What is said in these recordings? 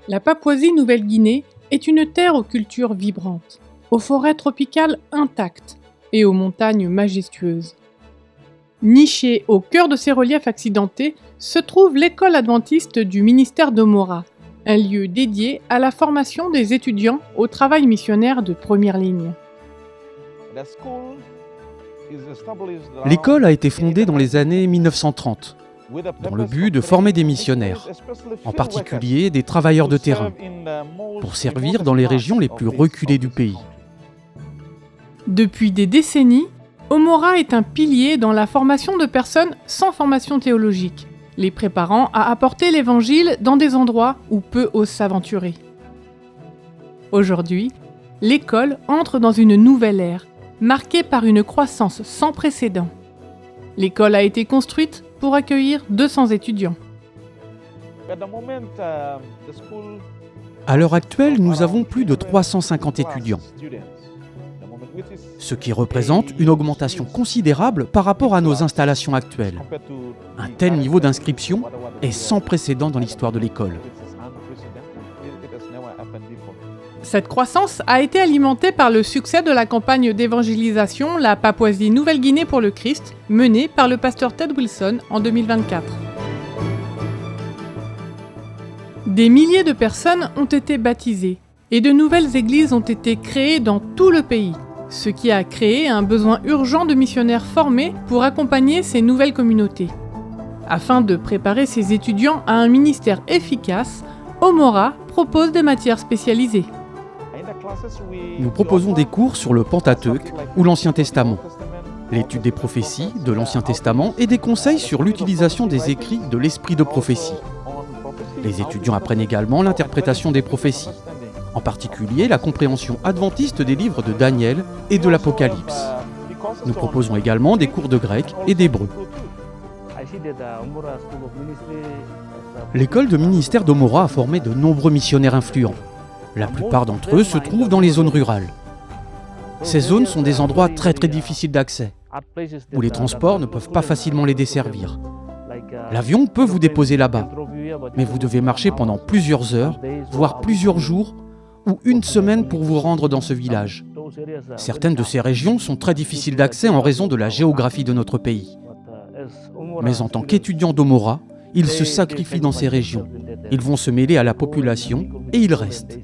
La Papouasie-Nouvelle-Guinée est une terre aux cultures vibrantes, aux forêts tropicales intactes et aux montagnes majestueuses. Nichée au cœur de ces reliefs accidentés se trouve l'école adventiste du ministère d'Omora, un lieu dédié à la formation des étudiants au travail missionnaire de première ligne. L'école a été fondée dans les années 1930, dans le but de former des missionnaires, en particulier des travailleurs de terrain, pour servir dans les régions les plus reculées du pays. Depuis des décennies, Omora est un pilier dans la formation de personnes sans formation théologique, les préparant à apporter l'évangile dans des endroits où peu osent s'aventurer. Aujourd'hui, l'école entre dans une nouvelle ère, marquée par une croissance sans précédent. L'école a été construite pour accueillir 200 étudiants. À l'heure actuelle, nous avons plus de 350 étudiants, ce qui représente une augmentation considérable par rapport à nos installations actuelles. Un tel niveau d'inscription est sans précédent dans l'histoire de l'école. Cette croissance a été alimentée par le succès de la campagne d'évangélisation La Papouasie-Nouvelle-Guinée pour le Christ, menée par le pasteur Ted Wilson en 2024. Des milliers de personnes ont été baptisées et de nouvelles églises ont été créées dans tout le pays, ce qui a créé un besoin urgent de missionnaires formés pour accompagner ces nouvelles communautés. Afin de préparer ces étudiants à un ministère efficace, Omora propose des matières spécialisées. Nous proposons des cours sur le Pentateuque ou l'Ancien Testament, l'étude des prophéties de l'Ancien Testament et des conseils sur l'utilisation des écrits de l'esprit de prophétie. Les étudiants apprennent également l'interprétation des prophéties, en particulier la compréhension adventiste des livres de Daniel et de l'Apocalypse. Nous proposons également des cours de grec et d'hébreu. L'école de ministère d'Omora a formé de nombreux missionnaires influents. La plupart d'entre eux se trouvent dans les zones rurales. Ces zones sont des endroits très difficiles d'accès, où les transports ne peuvent pas facilement les desservir. L'avion peut vous déposer là-bas, mais vous devez marcher pendant plusieurs heures, voire plusieurs jours, ou une semaine pour vous rendre dans ce village. Certaines de ces régions sont très difficiles d'accès en raison de la géographie de notre pays. Mais en tant qu'étudiants d'Omora, ils se sacrifient dans ces régions. Ils vont se mêler à la population et ils restent.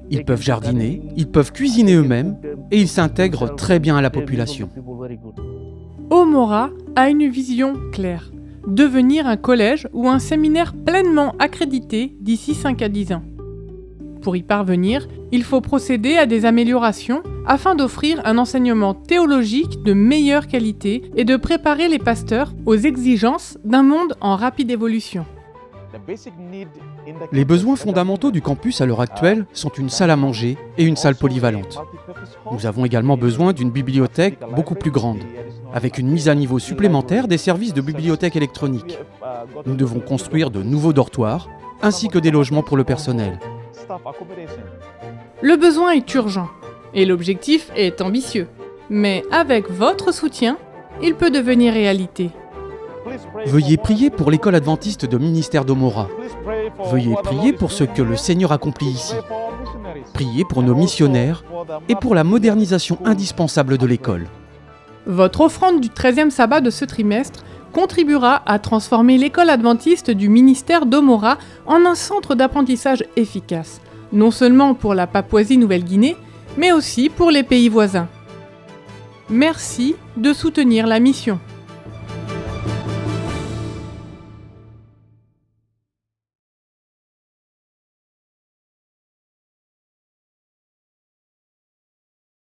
Ils peuvent jardiner, ils peuvent cuisiner eux-mêmes et ils s'intègrent très bien à la population. Omora a une vision claire, devenir un collège ou un séminaire pleinement accrédité d'ici 5 à 10 ans. Pour y parvenir, il faut procéder à des améliorations afin d'offrir un enseignement théologique de meilleure qualité et de préparer les pasteurs aux exigences d'un monde en rapide évolution. Les besoins fondamentaux du campus à l'heure actuelle sont une salle à manger et une salle polyvalente. Nous avons également besoin d'une bibliothèque beaucoup plus grande, avec une mise à niveau supplémentaire des services de bibliothèque électronique. Nous devons construire de nouveaux dortoirs, ainsi que des logements pour le personnel. Le besoin est urgent et l'objectif est ambitieux. Mais avec votre soutien, il peut devenir réalité. Veuillez prier pour l'école adventiste de ministère d'Omora. Veuillez prier pour ce que le Seigneur accomplit ici. Priez pour nos missionnaires et pour la modernisation indispensable de l'école. Votre offrande du 13e sabbat de ce trimestre contribuera à transformer l'école adventiste du ministère d'Omora en un centre d'apprentissage efficace, non seulement pour la Papouasie-Nouvelle-Guinée, mais aussi pour les pays voisins. Merci de soutenir la mission.